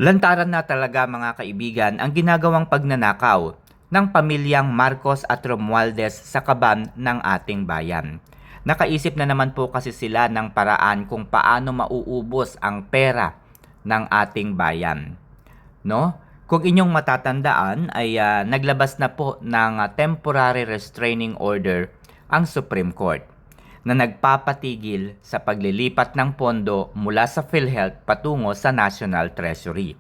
Lantaran na talaga mga kaibigan ang ginagawang pagnanakaw ng pamilyang Marcos at Romualdez sa kaban ng ating bayan. Nakaisip na naman po kasi sila ng paraan kung paano mauubos ang pera ng ating bayan. No? Kung inyong matatandaan ay naglabas na po ng temporary restraining order ang Supreme Court na nagpapatigil sa paglilipat ng pondo mula sa PhilHealth patungo sa National Treasury.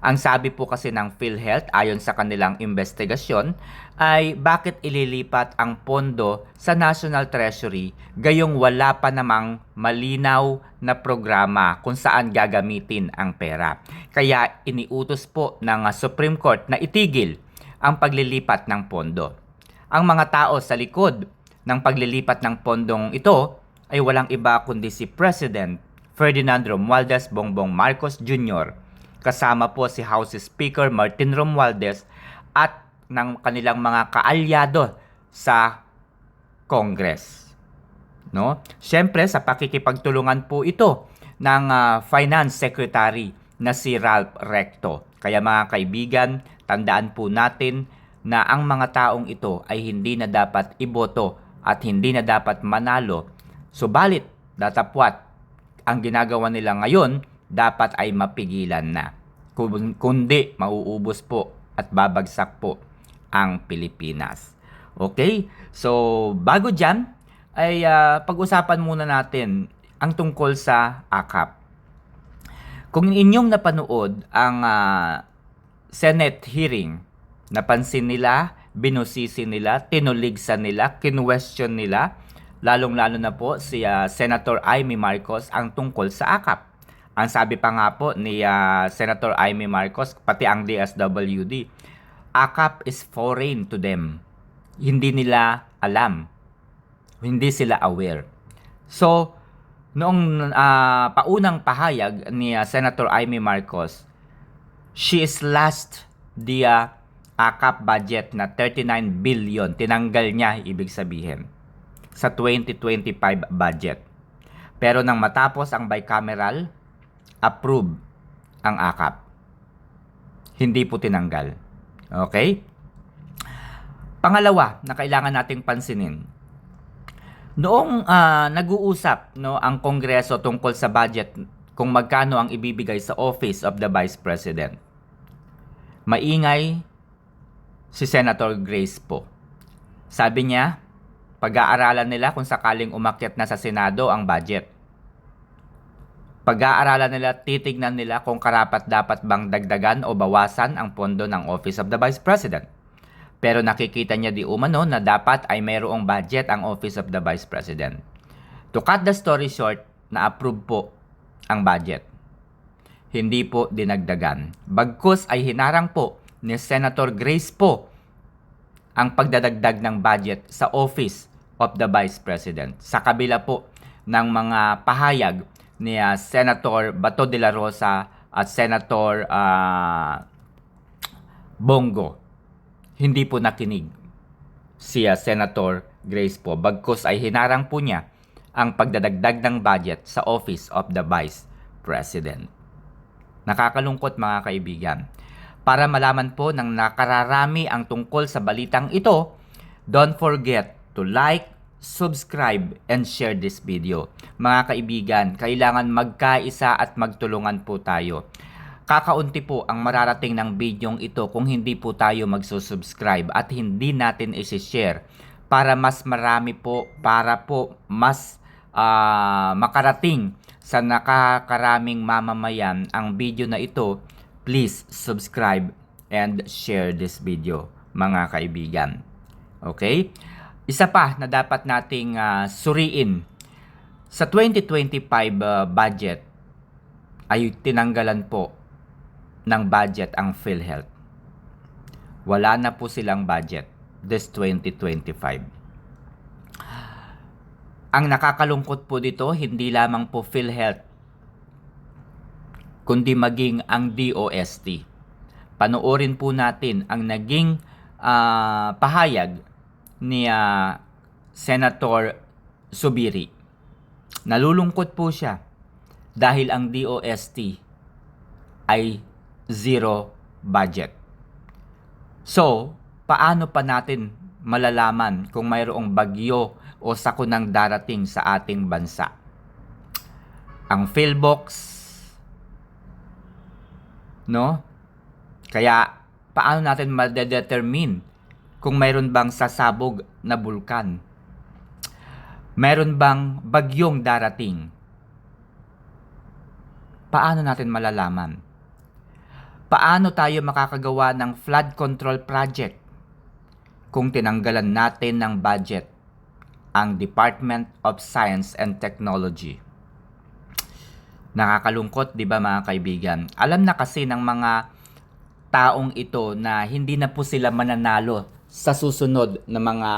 Ang sabi po kasi ng PhilHealth ayon sa kanilang investigasyon ay bakit ililipat ang pondo sa National Treasury gayong wala pa namang malinaw na programa kung saan gagamitin ang pera. Kaya iniutos po ng Supreme Court na itigil ang paglilipat ng pondo. Ang mga tao sa likod ng paglilipat ng pondong ito ay walang iba kundi si President Ferdinand Romualdez Bongbong Marcos Jr. Kasama po si House Speaker Martin Romualdez at ng kanilang mga kaalyado sa Congress. No? Siyempre sa pakikipagtulungan po ito ng Finance Secretary na si Ralph Recto. Kaya mga kaibigan, tandaan po natin na ang mga taong ito ay hindi na dapat iboto at hindi na dapat manalo. Subalit, datapwat, ang ginagawa nila ngayon dapat ay mapigilan na. Kundi mauubos po at babagsak po ang Pilipinas. Okay? So, bago dyan, ay pag-usapan muna natin ang tungkol sa AKAP. Kung inyong napanood ang Senate hearing, napansin nila, binusisi nila, tinuligsan nila, kinwestiyon nila, lalong-lalo na po si Senator Amy Marcos ang tungkol sa AKAP. Ang sabi pa nga po ni Senator Amy Marcos, pati ang DSWD, AKAP is foreign to them. Hindi nila alam. Hindi sila aware. So, noong paunang pahayag ni Senator Amy Marcos, she slashed the AKAP budget na 39 billion. Tinanggal niya, ibig sabihin, sa 2025 budget. Pero nang matapos ang bicameral, approve ang AKAP. Hindi po tinanggal. Okay? Pangalawa na kailangan nating pansinin, noong nag-uusap ang Kongreso tungkol sa budget kung magkano ang ibibigay sa Office of the Vice President, maingay si Senator Grace po. Sabi niya, pag-aaralan nila kung sakaling umakyat na sa Senado ang budget. Pag-aaralan nila, titignan nila kung karapat-dapat bang dagdagan o bawasan ang pondo ng Office of the Vice President. Pero nakikita niya di umano na dapat ay mayroong budget ang Office of the Vice President. To cut the story short, na-approve po ang budget. Hindi po dinagdagan. Bagkus ay hinarang po ni Senator Grace po ang pagdadagdag ng budget sa Office of the Vice President. Sa kabila po ng mga pahayag ni Senator Bato de la Rosa at Senator Bongo, hindi po nakinig si Senator Grace po. Bagkus ay hinarang po niya ang pagdadagdag ng budget sa Office of the Vice President. Nakakalungkot mga kaibigan. Para malaman po ng nakararami ang tungkol sa balitang ito, don't forget to like, subscribe, and share this video. Mga kaibigan, kailangan magkaisa at magtulungan po tayo. Kakaunti po ang mararating ng bidyong ito kung hindi po tayo magsusubscribe at hindi natin isi-share para mas marami po, para po mas makarating sa nakakaraming mamamayan ang video na ito. Please subscribe and share this video, mga kaibigan. Okay? Isa pa na dapat nating suriin. Sa 2025 budget ay tinanggalan po ng budget ang PhilHealth. Wala na po silang budget this 2025. Ang nakakalungkot po dito, hindi lamang po PhilHealth, kundi maging ang DOST. Panoorin po natin ang naging pahayag ni Senator Zubiri. Nalulungkot po siya dahil ang DOST ay zero budget. So, paano pa natin malalaman kung mayroong bagyo o sakunang darating sa ating bansa? Ang PhilBox, no? Kaya, paano natin ma-determine kung mayroon bang sasabog na bulkan? Mayroon bang bagyong darating? Paano natin malalaman? Paano tayo makakagawa ng flood control project kung tinanggalan natin ng budget ang Department of Science and Technology? Nakakalungkot, di ba mga kaibigan? Alam na kasi ng mga taong ito na hindi na po sila mananalo sa susunod na mga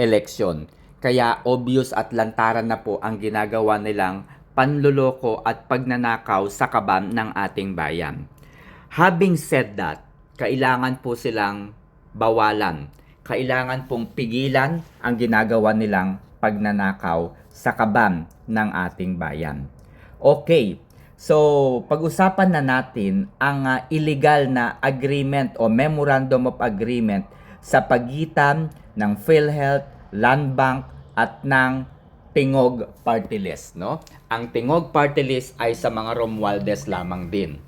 eleksyon. Kaya obvious at lantaran na po ang ginagawa nilang panluloko at pagnanakaw sa kaban ng ating bayan. Having said that, kailangan po silang bawalan. Kailangan pong pigilan ang ginagawa nilang pagnanakaw sa kaban ng ating bayan. Okay, so pag-usapan na natin ang illegal na agreement o memorandum of agreement sa pagitan ng PhilHealth, Land Bank at ng Tingog Party List, no? Ang Tingog Party List ay sa mga Romualdez lamang din.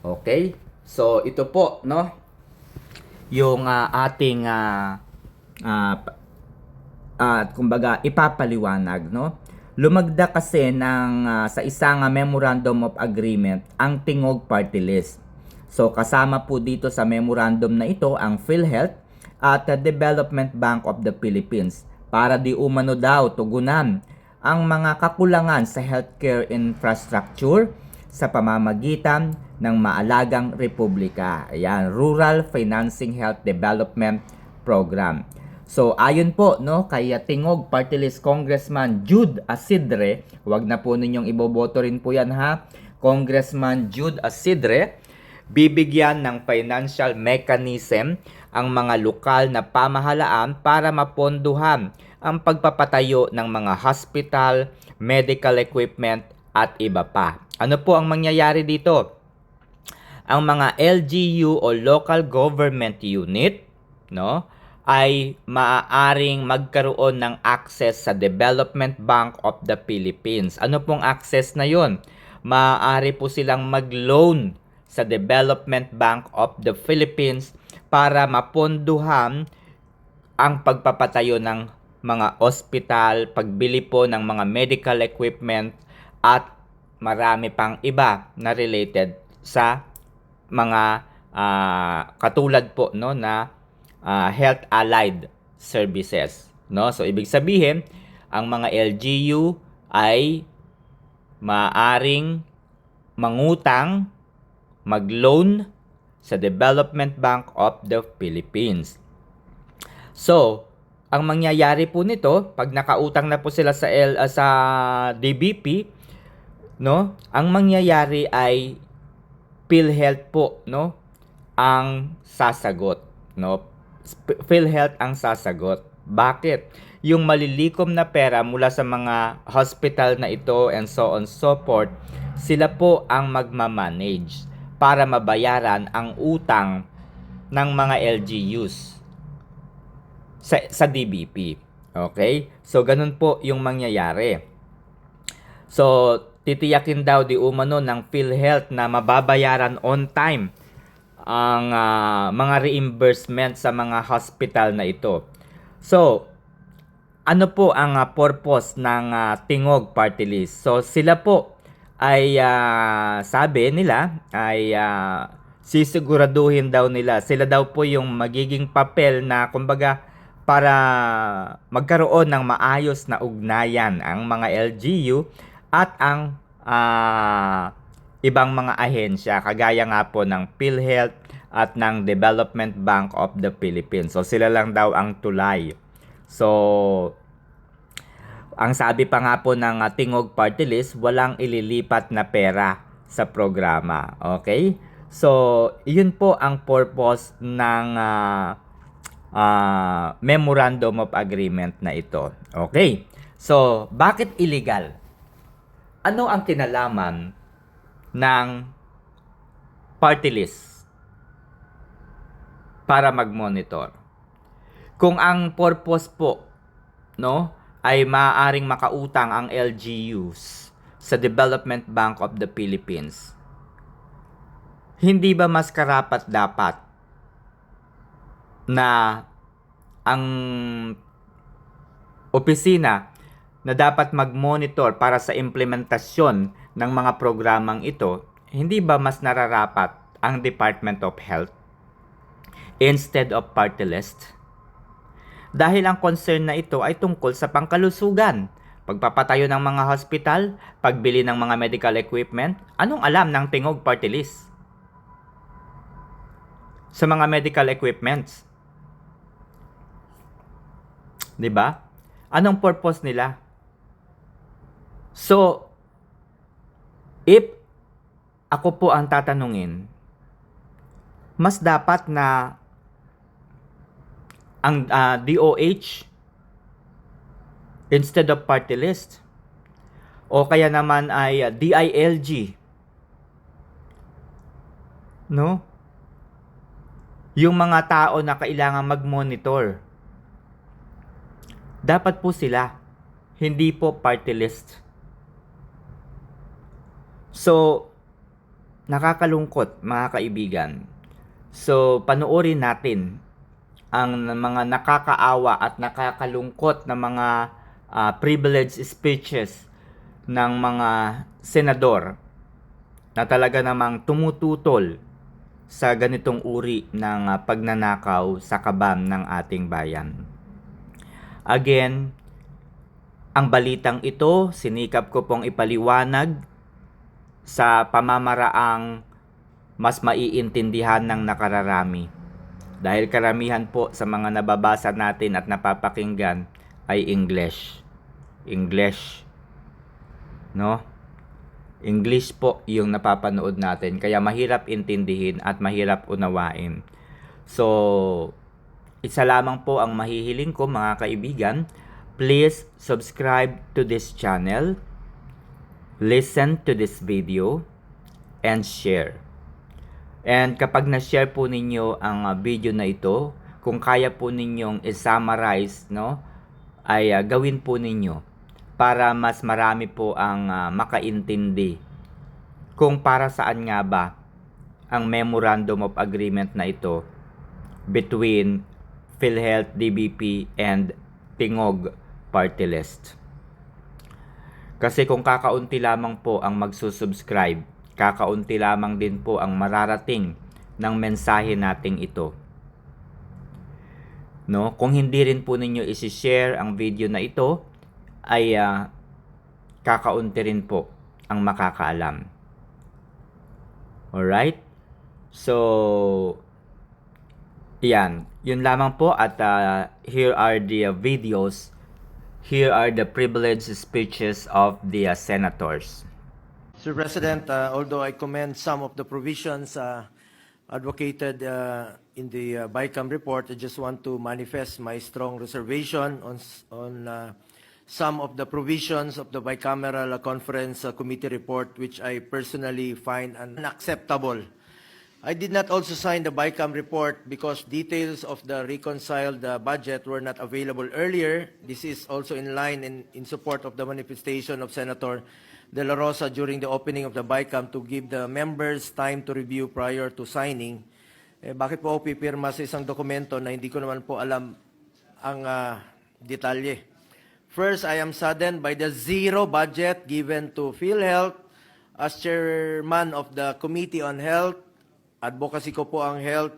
Okay? So ito po, no? Yung ating kumbaga ipapaliwanag, no? Lumagda kasi ng sa isang memorandum of agreement ang Tingog Party List. So kasama po dito sa memorandum na ito ang PhilHealth at the Development Bank of the Philippines para di umano daw tugunan ang mga kakulangan sa healthcare infrastructure sa pamamagitan ng Maalagang Republika. Ayan, Rural Financing Health Development Program. So, ayon po, no, kay Tingog Party List Congressman Jude Asidre, wag na po ninyong iboboto rin po yan ha, Congressman Jude Asidre, bibigyan ng financial mechanism ang mga lokal na pamahalaan para mapondohan ang pagpapatayo ng mga hospital, medical equipment at iba pa. Ano po ang mangyayari dito? Ang mga LGU o local government unit, no, ay maaaring magkaroon ng access sa Development Bank of the Philippines. Ano pong access na yon? Maaari po silang mag-loan sa Development Bank of the Philippines para mapondohan ang pagpapatayo ng mga ospital, pagbili po ng mga medical equipment at marami pang iba na related sa mga katulad po, no, na health allied services, no? So ibig sabihin, ang mga LGU ay maaring mangutang, mag-loan sa Development Bank of the Philippines. So, ang mangyayari po nito, pag nakautang na po sila sa DBP, no? Ang mangyayari ay PhilHealth po, no, ang sasagot, no? PhilHealth ang sasagot. Bakit? Yung malilikom na pera mula sa mga hospital na ito and so on so forth, sila po ang magmamanage para mabayaran ang utang ng mga LGUs sa DBP. Okay? So, ganun po yung mangyayari. So, titiyakin daw di umano ng PhilHealth na mababayaran on time ang mga reimbursement sa mga hospital na ito. So, ano po ang purpose ng Tingog Party List? So, sila po ay sabi nila ay sisiguraduhin daw nila. Sila daw po yung magiging papel na kumbaga para magkaroon ng maayos na ugnayan ang mga LGU at ang ibang mga ahensya kagaya nga po ng PhilHealth at ng Development Bank of the Philippines. So sila lang daw ang tulay. So ang sabi pa nga po ng Tingog Party List, walang ililipat na pera sa programa. Okay? So yun po ang purpose ng Memorandum of Agreement na ito. Okay? So bakit illegal? Ano ang kinalaman ng party list para mag-monitor. Kung ang purpose po, no, ay maaaring makautang ang LGUs sa Development Bank of the Philippines, hindi ba mas karapat dapat na ang opisina na dapat mag-monitor para sa implementasyon ng mga programang ito, hindi ba mas nararapat ang Department of Health instead of party list? Dahil ang concern na ito ay tungkol sa pangkalusugan, pagpapatayo ng mga hospital, pagbili ng mga medical equipment. Anong alam ng Tingog Party List sa mga medical equipments? 'Di ba? Anong purpose nila? So, if ako po ang tatanungin, mas dapat na ang DOH instead of party list, o kaya naman ay DILG, no? Yung mga tao na kailangan mag-monitor, dapat po sila, hindi po party list. So, nakakalungkot mga kaibigan. So, panoorin natin ang mga nakakaawa at nakakalungkot na mga privileged speeches ng mga senador na talaga namang tumututol sa ganitong uri ng pagnanakaw sa kaban ng ating bayan. Again, ang balitang ito, sinikap ko pong ipaliwanag sa pamamaraang mas maiintindihan ng nakararami. Dahil karamihan po sa mga nababasa natin at napapakinggan ay English. English. No? English po yung napapanood natin. Kaya mahirap intindihin at mahirap unawain. So, isa lamang po ang mahihiling ko mga kaibigan. Please subscribe to this channel. Listen to this video and share. And kapag na-share po ninyo ang video na ito, kung kaya po ninyong i-summarize, no, ay gawin po ninyo para mas marami po ang makaintindi kung para saan nga ba ang Memorandum of Agreement na ito between PhilHealth, DBP, and Tingog Party List. Kasi kung kakaunti lamang po ang magsusubscribe, kakaunti lamang din po ang mararating ng mensahe nating ito. No? Kung hindi rin po ninyo isi-share ang video na ito, ay kakaunti rin po ang makakaalam. Alright? So, yan. Yun lamang po at here are the videos. Here are the privileged speeches of the senators. Sir President, although I commend some of the provisions advocated in the BICAM report, I just want to manifest my strong reservation on some of the provisions of the bicameral conference committee report, which I personally find unacceptable. I did not also sign the BICAM report because details of the reconciled budget were not available earlier. This is also in line in support of the manifestation of Senator De La Rosa during the opening of the BICAM to give the members time to review prior to signing. Bakit po ako pipirma sa isang dokumento na hindi ko naman po alam ang detalye? First, I am saddened by the zero budget given to PhilHealth. As chairman of the Committee on Health, advocacy ko po ang health.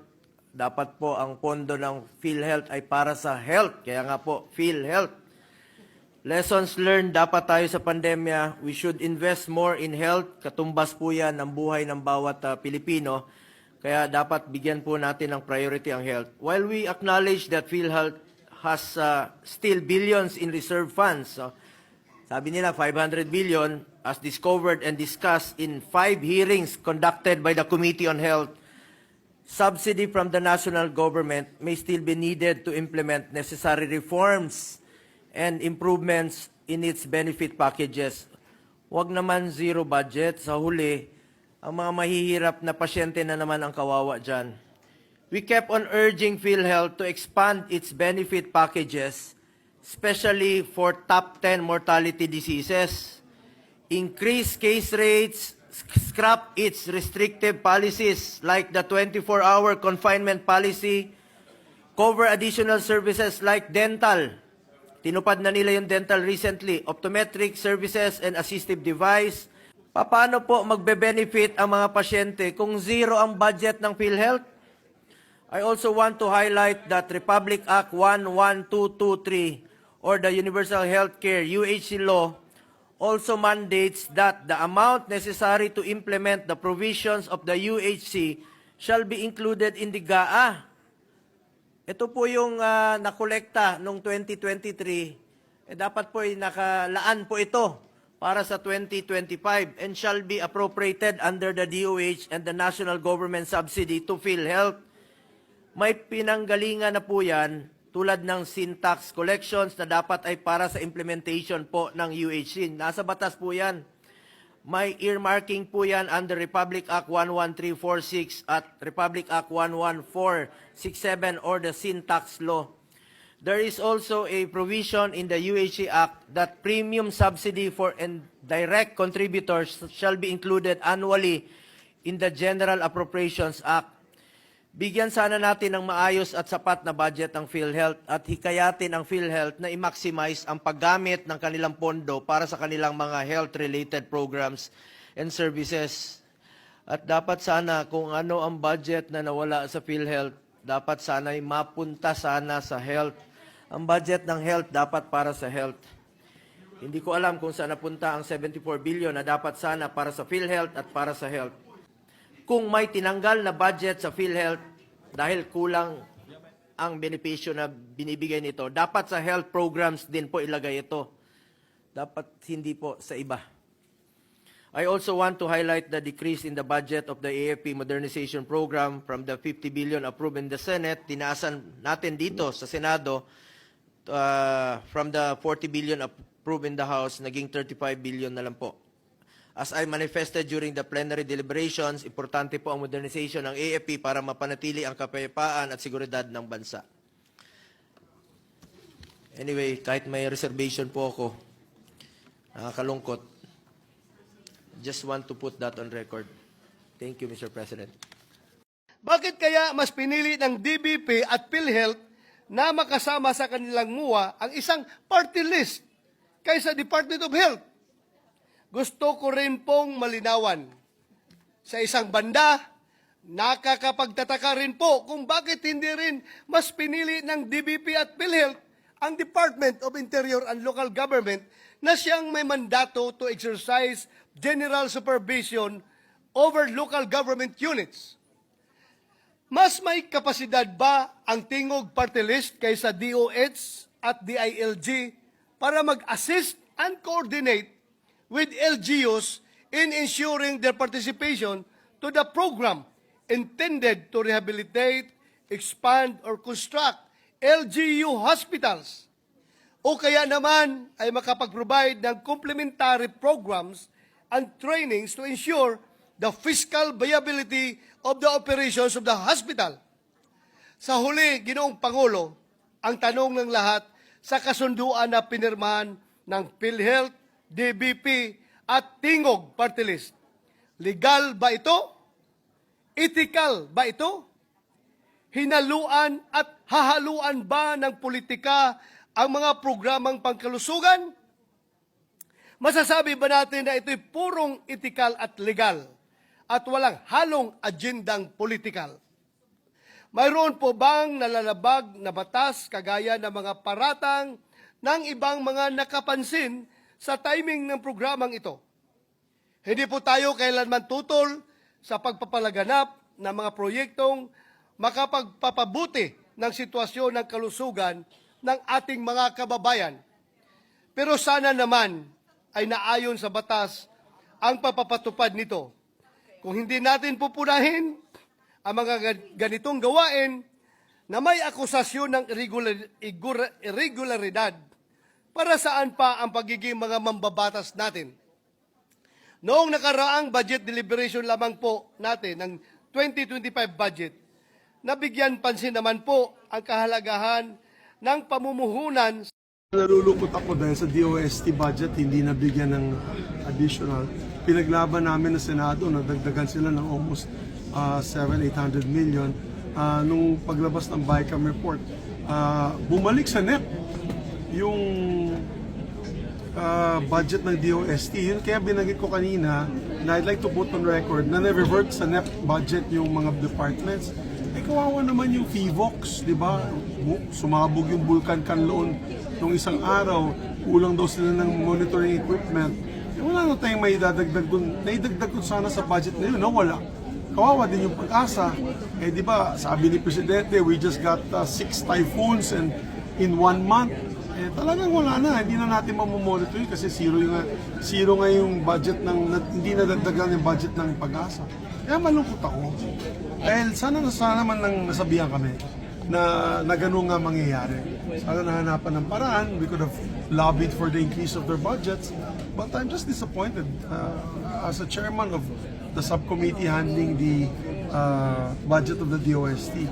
Dapat po ang pondo ng PhilHealth ay para sa health. Kaya nga po, PhilHealth. Lessons learned dapat tayo sa pandemya. We should invest more in health. Katumbas po yan ang buhay ng bawat Pilipino. Kaya dapat bigyan po natin ng priority ang health. While we acknowledge that PhilHealth has still billions in reserve funds. Sabi nila 500 billion as discovered and discussed in 5 hearings conducted by the Committee on Health. Subsidy from the national government may still be needed to implement necessary reforms and improvements in its benefit packages. Huwag naman zero budget. Sa huli, ang mga mahihirap na pasyente na naman ang kawawa dyan. we kept on urging PhilHealth to expand its benefit packages, especially for top 10 mortality diseases, increase case rates, scrap its restrictive policies like the 24-hour confinement policy, cover additional services like dental. Tinupad na nila yung dental recently, optometric services and assistive device. Paano po magbe-benefit ang mga pasyente kung zero ang budget ng PhilHealth? I also want to highlight that Republic Act 11223 or the Universal Healthcare UHC law also mandates that the amount necessary to implement the provisions of the UHC shall be included in the GAA. Ito po yung nakolekta noong 2023, dapat po ay nakalaan po ito para sa 2025 and shall be appropriated under the DOH and the national government subsidy to PhilHealth. May pinanggalingan na po yan tulad ng syntax collections na dapat ay para sa implementation po ng UHC. Nasa batas po yan. May earmarking po yan under Republic Act 11346 at Republic Act 11467 or the syntax law. There is also a provision in the UHC Act that premium subsidy for indirect contributors shall be included annually in the General Appropriations Act. Bigyan sana natin ng maayos at sapat na budget ang PhilHealth at hikayatin ang PhilHealth na i-maximize ang paggamit ng kanilang pondo para sa kanilang mga health-related programs and services. At dapat sana kung ano ang budget na nawala sa PhilHealth, dapat sana ay mapunta sana sa health. Ang budget ng health dapat para sa health. Hindi ko alam kung saan napunta ang 74 billion na dapat sana para sa PhilHealth at para sa health. Kung may tinanggal na budget sa PhilHealth dahil kulang ang benepisyo na binibigay nito, dapat sa health programs din po ilagay ito. Dapat hindi po sa iba. I also want to highlight the decrease in the budget of the AFP Modernization Program from the 50 billion approved in the Senate. Tinaasan natin dito sa Senado from the 40 billion approved in the House, naging 35 billion na lang po. As I manifested during the plenary deliberations, importante po ang modernization ng AFP para mapanatili ang kapayapaan at seguridad ng bansa. Anyway, kahit may reservation po ako, nakakalungkot. Just want to put that on record. Thank you, Mr. President. Bakit kaya mas pinili ng DBP at PhilHealth na makasama sa kanilang MUA ang isang party list kaysa Department of Health? Gusto ko rin pong malinawan. Sa isang banda, nakakapagtataka rin po kung bakit hindi rin mas pinili ng DBP at PhilHealth ang Department of Interior and Local Government na siyang may mandato to exercise general supervision over local government units. Mas may kapasidad ba ang Tingog Party List kaysa DOH at DILG para mag-assist and coordinate with LGUs in ensuring their participation to the program intended to rehabilitate, expand, or construct LGU hospitals? O kaya naman ay makapag-provide ng complementary programs and trainings to ensure the fiscal viability of the operations of the hospital. Sa huli, Ginoong Pangulo, ang tanong ng lahat sa kasunduan na pinirmahan ng PhilHealth, DBP at Tingog Party List. Legal ba ito? Ethical ba ito? Hinaluan at hahaluan ba ng politika ang mga programang pangkalusugan? Masasabi ba natin na ito'y purong ethical at legal at walang halong agendang politikal? Mayroon po bang nalalabag na batas kagaya ng mga paratang ng ibang mga nakapansin sa timing ng programang ito? Hindi po tayo kailanman tutol sa pagpapalaganap ng mga proyektong makapagpapabuti ng sitwasyon ng kalusugan ng ating mga kababayan. Pero sana naman ay naayon sa batas ang papapatupad nito. Kung hindi natin pupunahin ang mga ganitong gawain na may akusasyon ng irregularidad, para saan pa ang pagiging mga mambabatas natin? Noong nakaraang budget deliberation lamang po natin ng 2025 budget, nabigyan pansin naman po ang kahalagahan ng pamumuhunan. Nalulungkot ako dahil sa DOST budget hindi nabigyan ng additional. Pinaglaban namin ng Senado na dagdagan sila ng almost 700-800 million. Nung paglabas ng BICAM report, bumalik sa NEP yung budget ng DOST. Yun kaya binanggit ko kanina na I'd like to put on record na na-revert sa NEP budget yung mga departments. Kawawa naman yung FIVOX, di ba? Sumabog yung Vulcan Canloon nung isang araw, kulang daw sila ng monitoring equipment. Wala na tayong may dadagdag dun. Naidagdag ko sana sa budget na yun, no? Wala. Kawawa din yung pag-asa. Di ba, sabi ni Presidente, we just got 6 typhoons and in 1 month. Talagang wala na. Hindi na natin mamomonitor yun kasi zero nga yung budget hindi nadagdagan yung budget ng pag-asa. Kaya malungkot ako. Dahil sana naman nang nasabihan kami na ganun nga mangyayari. Sana nahanapan ng paraan. We could have lobbied for the increase of their budgets. But I'm just disappointed as a chairman of the subcommittee handling the budget of the DOST.